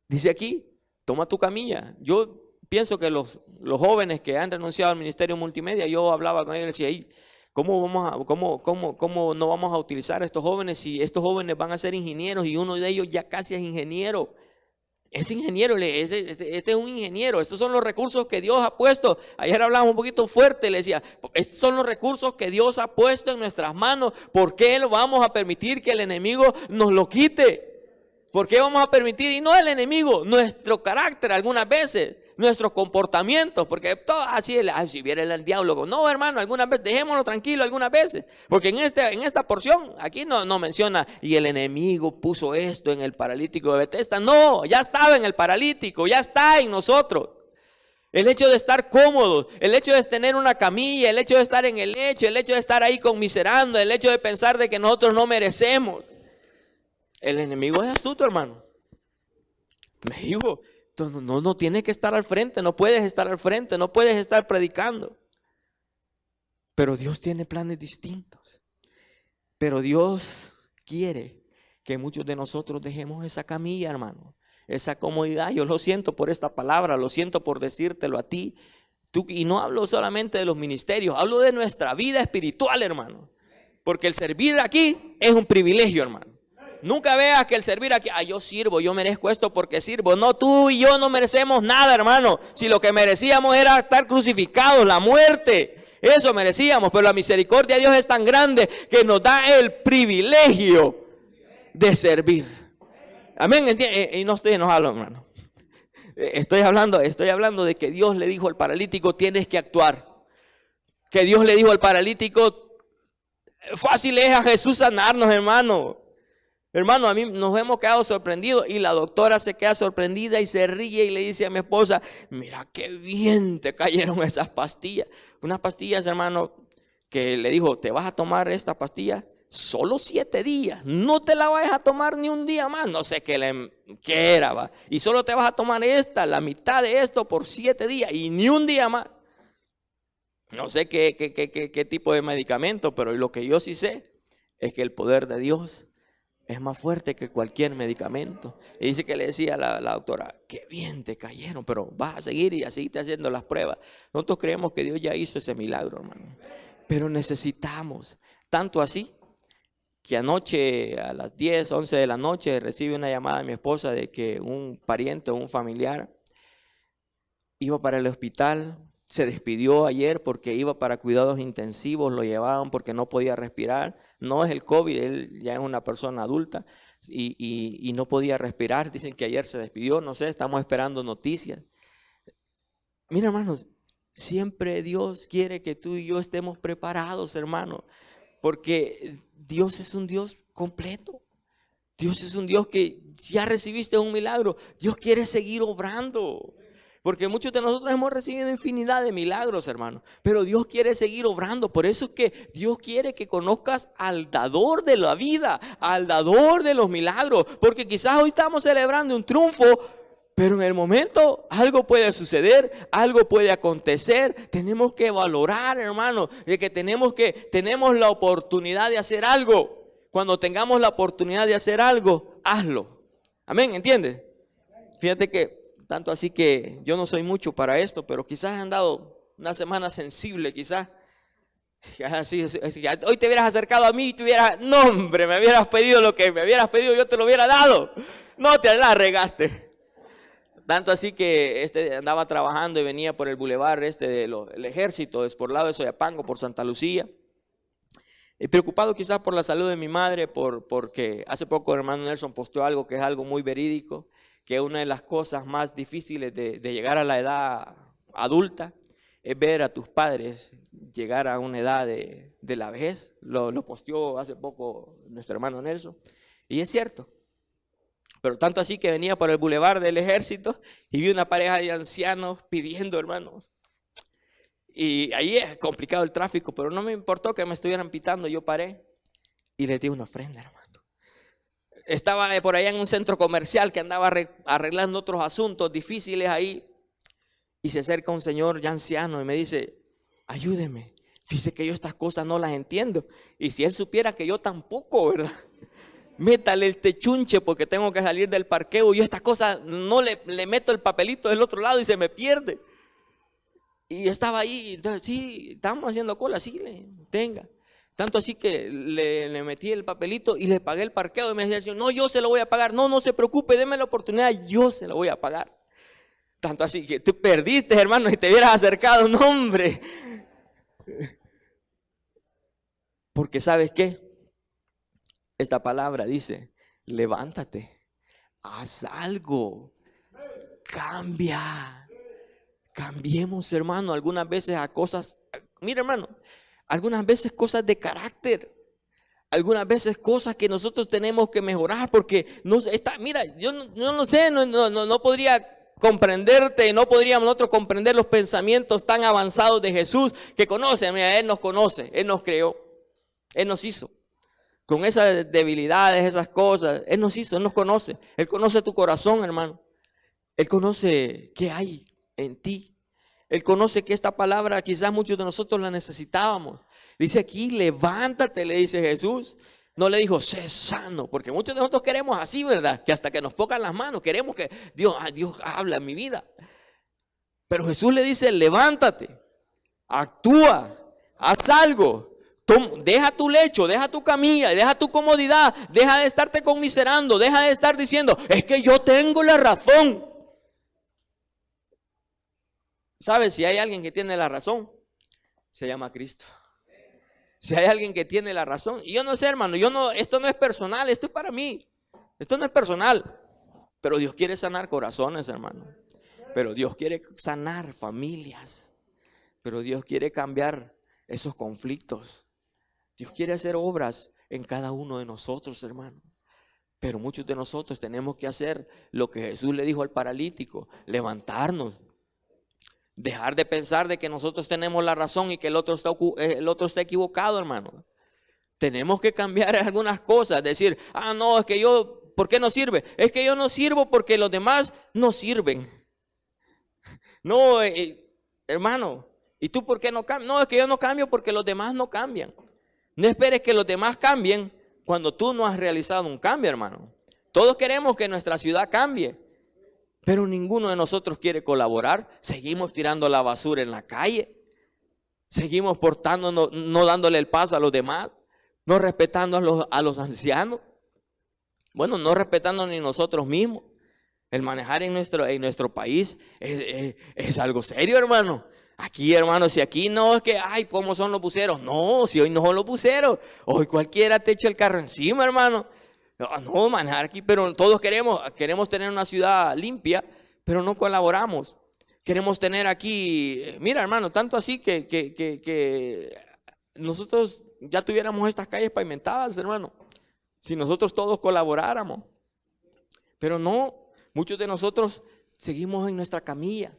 Dice aquí, toma tu camilla. Yo pienso que los jóvenes que han renunciado al ministerio multimedia, yo hablaba con ellos y decía, ¿cómo no vamos a utilizar a estos jóvenes si estos jóvenes van a ser ingenieros y uno de ellos ya casi es ingeniero? Es ingeniero, este es un ingeniero. Estos son los recursos que Dios ha puesto. Ayer hablábamos un poquito fuerte, le decía, estos son los recursos que Dios ha puesto en nuestras manos. ¿Por qué lo vamos a permitir que el enemigo nos lo quite? ¿Por qué vamos a permitir? Y no el enemigo, nuestro carácter algunas veces, nuestros comportamientos, porque todo así, si viera el diablo, no, hermano, algunas veces, dejémoslo tranquilo algunas veces, porque en esta porción, aquí no menciona, y el enemigo puso esto en el paralítico de Betesda. No, ya estaba en el paralítico, ya está en nosotros. El hecho de estar cómodos, el hecho de tener una camilla, el hecho de estar en el lecho, el hecho de estar ahí conmiserando, el hecho de pensar de que nosotros no merecemos. El enemigo es astuto, hermano. Me dijo, no tienes que estar al frente, no puedes estar al frente, no puedes estar predicando. Pero Dios tiene planes distintos. Pero Dios quiere que muchos de nosotros dejemos esa camilla, hermano, esa comodidad. Yo lo siento por esta palabra, lo siento por decírtelo a ti. Y no hablo solamente de los ministerios, hablo de nuestra vida espiritual, hermano. Porque el servir aquí es un privilegio, hermano. Nunca veas que el servir aquí, yo sirvo, yo merezco esto porque sirvo. No, tú y yo no merecemos nada, hermano. Si lo que merecíamos era estar crucificados, la muerte, eso merecíamos. Pero la misericordia de Dios es tan grande que nos da el privilegio de servir. Amén. Y no estoy enojado, hermano. Estoy hablando de que Dios le dijo al paralítico, tienes que actuar. Que Dios le dijo al paralítico, fácil es a Jesús sanarnos, hermano. Hermano, a mí nos hemos quedado sorprendidos y la doctora se queda sorprendida y se ríe y le dice a mi esposa, mira qué bien te cayeron esas pastillas. Unas pastillas, hermano, que le dijo, te vas a tomar esta pastilla solo 7 días. No te la vayas a tomar ni un día más. No sé qué era, va. Y solo te vas a tomar la mitad de esto por 7 días y ni un día más. No sé qué tipo de medicamento, pero lo que yo sí sé es que el poder de Dios es más fuerte que cualquier medicamento. Y dice que le decía a la doctora, qué bien te cayeron, pero vas a seguir y a seguirte haciendo las pruebas. Nosotros creemos que Dios ya hizo ese milagro, hermano. Pero necesitamos, tanto así, que anoche a las 10, 11 de la noche recibe una llamada de mi esposa de que un pariente o un familiar iba para el hospital. Se despidió ayer porque iba para cuidados intensivos, lo llevaban porque no podía respirar. No es el COVID, él ya es una persona adulta y no podía respirar. Dicen que ayer se despidió, no sé, estamos esperando noticias. Mira, hermanos, siempre Dios quiere que tú y yo estemos preparados, hermano, porque Dios es un Dios completo. Dios es un Dios que ya recibiste un milagro. Dios quiere seguir obrando. Porque muchos de nosotros hemos recibido infinidad de milagros, hermano. Pero Dios quiere seguir obrando. Por eso es que Dios quiere que conozcas al dador de la vida, al dador de los milagros. Porque quizás hoy estamos celebrando un triunfo, pero en el momento algo puede suceder, algo puede acontecer. Tenemos que valorar, hermano, de que tenemos la oportunidad de hacer algo. Cuando tengamos la oportunidad de hacer algo, hazlo. Amén, ¿entiendes? Fíjate que tanto así que yo no soy mucho para esto, pero quizás han dado una semana sensible, quizás. Así, hoy te hubieras acercado a mí y no hombre, me hubieras pedido lo que me hubieras pedido, yo te lo hubiera dado. No te la regaste. Tanto así que andaba trabajando y venía por el bulevar del ejército, es por el lado de Soyapango, por Santa Lucía. Y preocupado quizás por la salud de mi madre, porque hace poco el hermano Nelson posteó algo que es algo muy verídico, que una de las cosas más difíciles de llegar a la edad adulta es ver a tus padres llegar a una edad de la vejez. Lo posteó hace poco nuestro hermano Nelson. Y es cierto. Pero tanto así que venía por el bulevar del ejército y vi una pareja de ancianos pidiendo, hermanos. Y ahí es complicado el tráfico, pero no me importó que me estuvieran pitando. Yo paré y les di una ofrenda, hermano. Estaba por allá en un centro comercial que andaba arreglando otros asuntos difíciles ahí. Y se acerca un señor ya anciano y me dice, ayúdeme. Dice que yo estas cosas no las entiendo. Y si él supiera que yo tampoco, ¿verdad? Métale el techunche porque tengo que salir del parqueo. Yo estas cosas no le meto el papelito del otro lado y se me pierde. Y estaba ahí, entonces sí, estamos haciendo cola, sí, tenga. Tanto así que le metí el papelito y le pagué el parqueo. Y me decía el señor, no, yo se lo voy a pagar. No, no se preocupe, déme la oportunidad, yo se lo voy a pagar. Tanto así que tú perdiste, hermano, y te hubieras acercado, no, hombre. Porque ¿sabes qué? Esta palabra dice, levántate, haz algo, cambia. Cambiemos, hermano, algunas veces a cosas, mira, hermano, algunas veces cosas de carácter, algunas veces cosas que nosotros tenemos que mejorar, porque mira, yo no sé, no podría comprenderte, no podríamos nosotros comprender los pensamientos tan avanzados de Jesús que conoce. Mira, Él nos conoce, Él nos creó, Él nos hizo. Con esas debilidades, esas cosas, Él nos hizo, Él nos conoce. Él conoce tu corazón, hermano. Él conoce qué hay en ti. Él conoce que esta palabra quizás muchos de nosotros la necesitábamos. Dice aquí, levántate, le dice Jesús. No le dijo, sé sano, porque muchos de nosotros queremos así, ¿verdad? Que hasta que nos pongan las manos, queremos que Dios habla en mi vida. Pero Jesús le dice, levántate, actúa, haz algo. Deja tu lecho, deja tu camilla, deja tu comodidad, deja de estarte conmiserando, deja de estar diciendo, es que yo tengo la razón. ¿Sabes? Si hay alguien que tiene la razón, se llama Cristo. Si hay alguien que tiene la razón, y yo no sé, hermano, esto no es personal, esto es para mí, esto no es personal, pero Dios quiere sanar corazones, hermano, pero Dios quiere sanar familias, pero Dios quiere cambiar esos conflictos, Dios quiere hacer obras en cada uno de nosotros, hermano. Pero muchos de nosotros tenemos que hacer lo que Jesús le dijo al paralítico, levantarnos. Dejar de pensar de que nosotros tenemos la razón y que el otro está equivocado, hermano. Tenemos que cambiar algunas cosas. Decir, no, es que ¿por qué no sirve? Es que yo no sirvo porque los demás no sirven. No, hermano, ¿y tú por qué no cambias? No, es que yo no cambio porque los demás no cambian. No esperes que los demás cambien cuando tú no has realizado un cambio, hermano. Todos queremos que nuestra ciudad cambie. Pero ninguno de nosotros quiere colaborar. Seguimos tirando la basura en la calle. Seguimos portándonos, no dándole el paso a los demás. No respetando a los ancianos. Bueno, no respetando ni nosotros mismos. El manejar en nuestro país es algo serio, hermano. Aquí, hermano, si aquí no es que, ¿cómo son los buceros? No, si hoy no son los buceros. Hoy cualquiera te echa el carro encima, hermano. No, manejar aquí, pero todos queremos tener una ciudad limpia, pero no colaboramos. Queremos tener aquí, mira, hermano, tanto así que nosotros ya tuviéramos estas calles pavimentadas, hermano. Si nosotros todos colaboráramos. Pero no, muchos de nosotros seguimos en nuestra camilla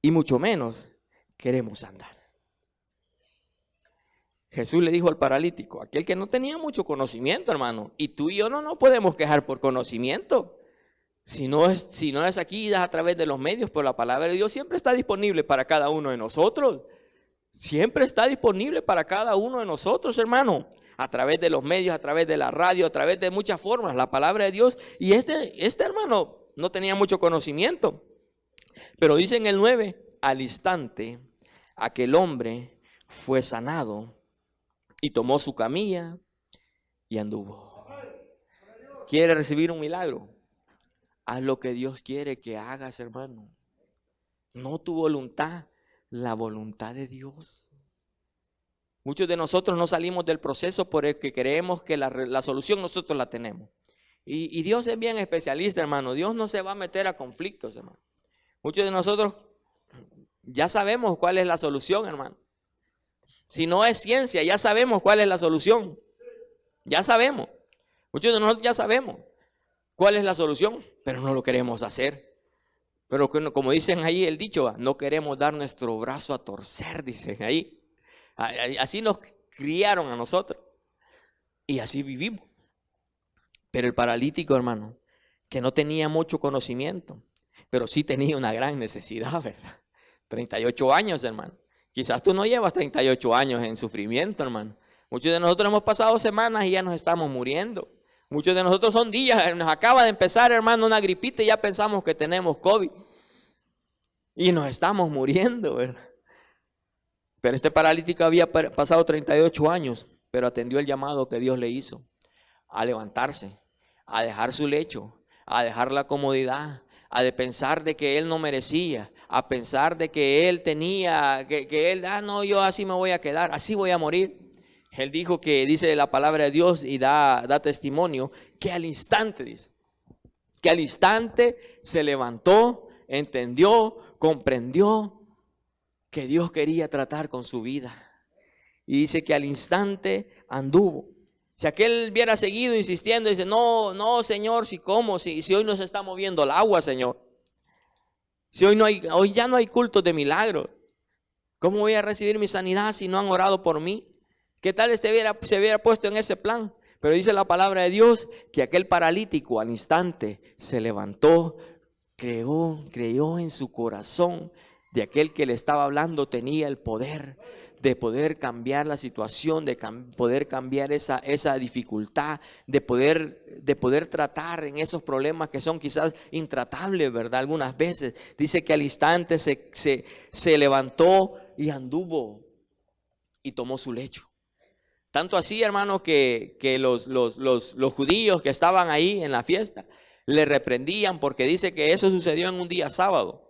y mucho menos queremos andar. Jesús le dijo al paralítico, aquel que no tenía mucho conocimiento, hermano, y tú y yo no nos podemos quejar por conocimiento. Si no es aquí, es a través de los medios, pero la palabra de Dios siempre está disponible para cada uno de nosotros. Siempre está disponible para cada uno de nosotros, hermano. A través de los medios, a través de la radio, a través de muchas formas, la palabra de Dios. Y este hermano no tenía mucho conocimiento. Pero dice en el 9, al instante, aquel hombre fue sanado y tomó su camilla y anduvo. ¿Quiere recibir un milagro? Haz lo que Dios quiere que hagas, hermano. No tu voluntad, la voluntad de Dios. Muchos de nosotros no salimos del proceso por el que creemos que la solución nosotros la tenemos. Y Dios es bien especialista, hermano. Dios no se va a meter a conflictos, hermano. Muchos de nosotros ya sabemos cuál es la solución, hermano. Si no es ciencia, ya sabemos cuál es la solución. Ya sabemos. Muchos de nosotros ya sabemos cuál es la solución, pero no lo queremos hacer. Pero como dicen ahí el dicho, no queremos dar nuestro brazo a torcer, dicen ahí. Así nos criaron a nosotros y así vivimos. Pero el paralítico, hermano, que no tenía mucho conocimiento, pero sí tenía una gran necesidad, ¿verdad? 38 años, hermano. Quizás tú no llevas 38 años en sufrimiento, hermano. Muchos de nosotros hemos pasado semanas y ya nos estamos muriendo. Muchos de nosotros son días, nos acaba de empezar, hermano, una gripita y ya pensamos que tenemos COVID. Y nos estamos muriendo, ¿verdad? Pero este paralítico había pasado 38 años, pero atendió el llamado que Dios le hizo a levantarse, a dejar su lecho, a dejar la comodidad, a de pensar de que él no merecía, a pensar de que él tenía, que él, no, yo así me voy a quedar, así voy a morir. Él dijo que, dice la palabra de Dios y da testimonio, que al instante, dice, que al instante se levantó, entendió, comprendió que Dios quería tratar con su vida. Y dice que al instante anduvo. Si aquel hubiera seguido insistiendo, dice, no, Señor, si hoy no se está moviendo el agua, Señor. Si hoy ya no hay cultos de milagros. ¿Cómo voy a recibir mi sanidad si no han orado por mí? ¿Qué tal se hubiera puesto en ese plan? Pero dice la palabra de Dios que aquel paralítico al instante se levantó, creyó en su corazón de aquel que le estaba hablando, tenía el poder de poder cambiar la situación, de poder cambiar esa dificultad, de poder tratar en esos problemas que son quizás intratables, ¿verdad? Algunas veces dice que al instante se levantó y anduvo y tomó su lecho. Tanto así, hermano, que los judíos que estaban ahí en la fiesta le reprendían porque dice que eso sucedió en un día sábado.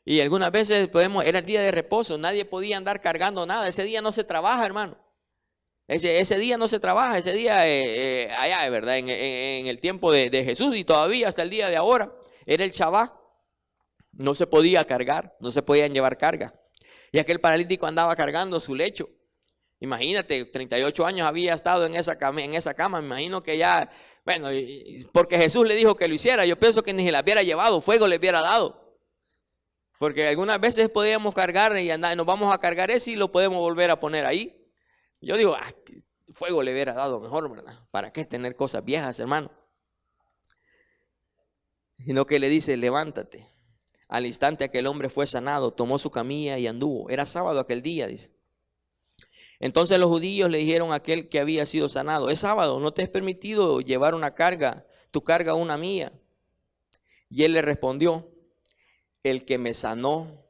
Y algunas veces era el día de reposo, nadie podía andar cargando nada. Ese día no se trabaja, hermano. Ese día no se trabaja, ese día allá, ¿verdad? En el tiempo de Jesús y todavía hasta el día de ahora, era el Shabbat. No se podía cargar, no se podían llevar carga. Y aquel paralítico andaba cargando su lecho. Imagínate, 38 años había estado en esa cama, me imagino que ya, bueno, porque Jesús le dijo que lo hiciera, yo pienso que ni se la hubiera llevado, fuego le hubiera dado. Porque algunas veces podíamos cargar y nos vamos a cargar ese y lo podemos volver a poner ahí. Yo digo, fuego le hubiera dado mejor, ¿verdad? ¿Para qué tener cosas viejas, hermano? Sino que le dice, levántate. Al instante aquel hombre fue sanado, tomó su camilla y anduvo. Era sábado aquel día, dice. Entonces los judíos le dijeron a aquel que había sido sanado, es sábado, no te es permitido llevar una carga, tu carga una mía. Y él le respondió, el que me sanó,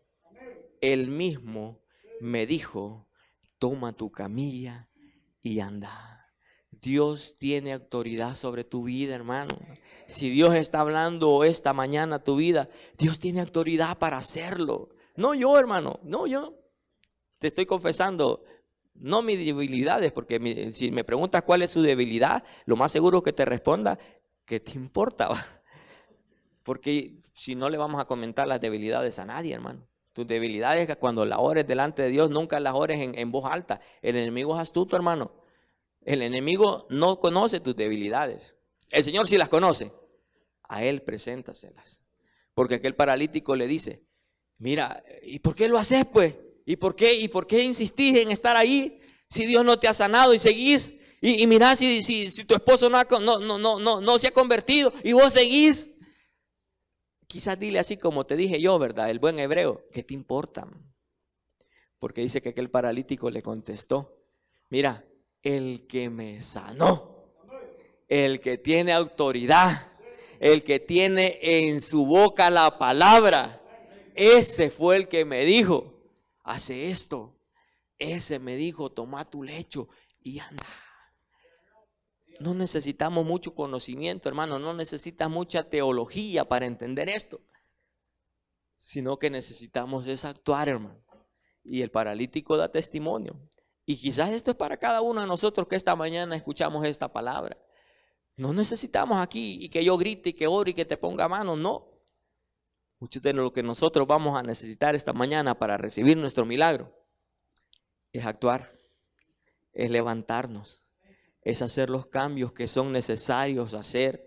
él mismo me dijo, toma tu camilla y anda. Dios tiene autoridad sobre tu vida, hermano. Si Dios está hablando esta mañana a tu vida, Dios tiene autoridad para hacerlo. No yo, hermano, no yo. Te estoy confesando, no mis debilidades, porque si me preguntas cuál es su debilidad, lo más seguro que te responda, ¿qué te importa? Porque si no le vamos a comentar las debilidades a nadie, hermano. Tus debilidades, cuando las ores delante de Dios, nunca las ores en voz alta. El enemigo es astuto, hermano. El enemigo no conoce tus debilidades. El Señor sí las conoce. A Él preséntaselas. Porque aquel paralítico le dice, mira, ¿y por qué lo haces pues? ¿Y por qué insistís en estar ahí si Dios no te ha sanado y seguís? Y mira, si tu esposo no se ha convertido y vos seguís. Quizás dile así como te dije yo, ¿verdad? El buen hebreo, ¿qué te importa? Porque dice que aquel paralítico le contestó, mira, el que me sanó, el que tiene autoridad, el que tiene en su boca la palabra, ese fue el que me dijo, hace esto. Ese me dijo, toma tu lecho y anda. No necesitamos mucho conocimiento, hermano, no necesitas mucha teología para entender esto, sino que necesitamos es actuar, hermano. Y el paralítico da testimonio. Y quizás esto es para cada uno de nosotros que esta mañana escuchamos esta palabra. No necesitamos aquí y que yo grite y que ore y que te ponga mano, no. Mucho de lo que nosotros vamos a necesitar esta mañana para recibir nuestro milagro es actuar, es levantarnos, es hacer los cambios que son necesarios hacer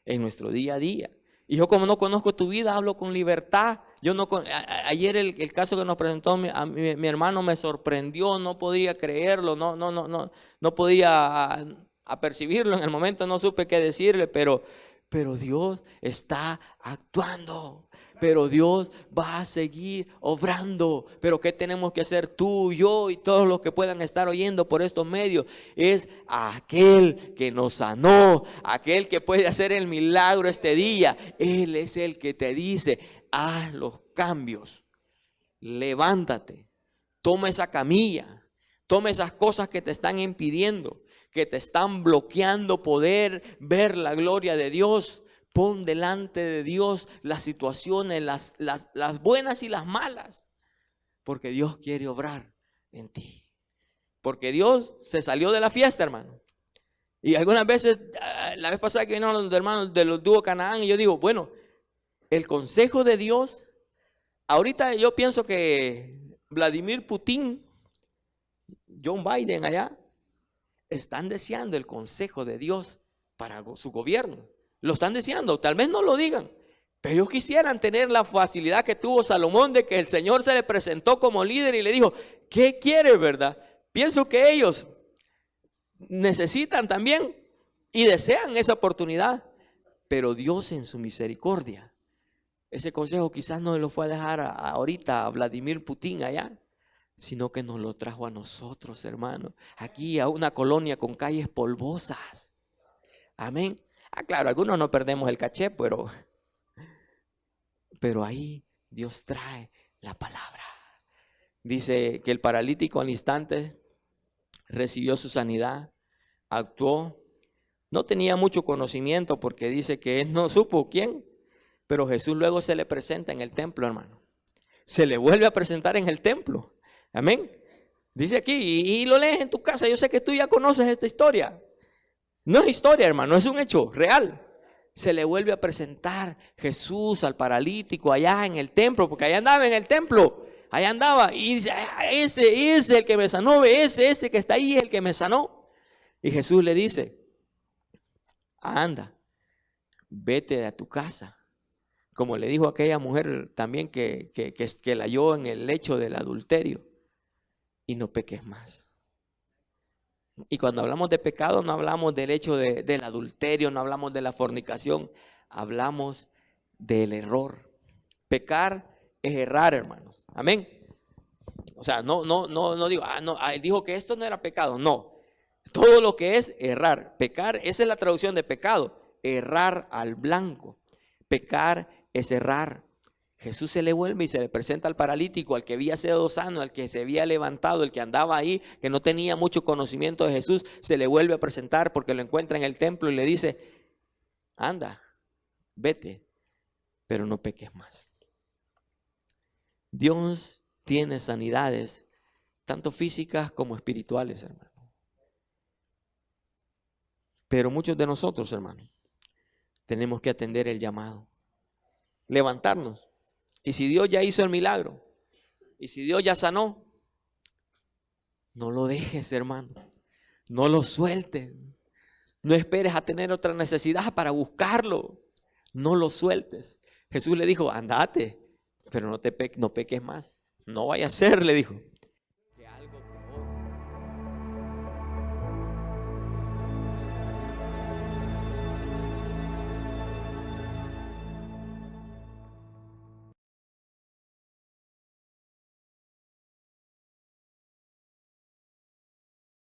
en nuestro día a día. Y yo, como no conozco tu vida, hablo con libertad. Ayer el caso que nos presentó mi hermano me sorprendió, no podía creerlo, no podía apercibirlo en el momento, no supe qué decirle, pero Dios está actuando. Pero Dios va a seguir obrando. Pero ¿qué tenemos que hacer tú, yo y todos los que puedan estar oyendo por estos medios? Es aquel que nos sanó, aquel que puede hacer el milagro este día. Él es el que te dice, haz los cambios, levántate, toma esa camilla, toma esas cosas que te están impidiendo, que te están bloqueando poder ver la gloria de Dios. Pon delante de Dios las situaciones, las buenas y las malas, porque Dios quiere obrar en ti. Porque Dios se salió de la fiesta, hermano. Y algunas veces, la vez pasada que vinieron los hermanos de los dúo Canaán, y yo digo, bueno, el consejo de Dios, ahorita yo pienso que Vladimir Putin, John Biden allá, están deseando el consejo de Dios para su gobierno. Lo están deseando, tal vez no lo digan, pero ellos quisieran tener la facilidad que tuvo Salomón de que el Señor se le presentó como líder y le dijo, ¿qué quiere, verdad? Pienso que ellos necesitan también y desean esa oportunidad, pero Dios en su misericordia, ese consejo quizás no lo fue a dejar ahorita a Vladimir Putin allá, sino que nos lo trajo a nosotros, hermano, aquí a una colonia con calles polvosas. Amén. Claro, algunos no perdemos el caché, pero ahí Dios trae la palabra. Dice que el paralítico al instante recibió su sanidad, actuó. No tenía mucho conocimiento porque dice que él no supo quién, pero Jesús luego se le presenta en el templo, hermano. Se le vuelve a presentar en el templo. Amén. Dice aquí, y lo lees en tu casa. Yo sé que tú ya conoces esta historia. No es historia, hermano, es un hecho real. Se le vuelve a presentar Jesús al paralítico allá en el templo, porque allá andaba en el templo, allá andaba, y dice, ese es el que me sanó, ese que está ahí es el que me sanó. Y Jesús le dice, anda, vete a tu casa. Como le dijo a aquella mujer también que la halló en el lecho del adulterio, y no peques más. Y cuando hablamos de pecado no hablamos del hecho del adulterio, no hablamos de la fornicación, hablamos del error. Pecar es errar, hermanos. Amén. O sea, no digo, él dijo que esto no era pecado. No, todo lo que es errar. Pecar, esa es la traducción de pecado. Errar al blanco. Pecar es errar. Jesús se le vuelve y se le presenta al paralítico, al que había sido sano, al que se había levantado, el que andaba ahí, que no tenía mucho conocimiento de Jesús, se le vuelve a presentar porque lo encuentra en el templo y le dice, anda, vete, pero no peques más. Dios tiene sanidades, tanto físicas como espirituales, hermano. Pero muchos de nosotros, hermano, tenemos que atender el llamado, levantarnos. Y si Dios ya hizo el milagro, y si Dios ya sanó, no lo dejes, hermano. No lo sueltes. No esperes a tener otra necesidad para buscarlo. No lo sueltes. Jesús le dijo, andate, pero no peques más. No vaya a ser, le dijo, que algo peor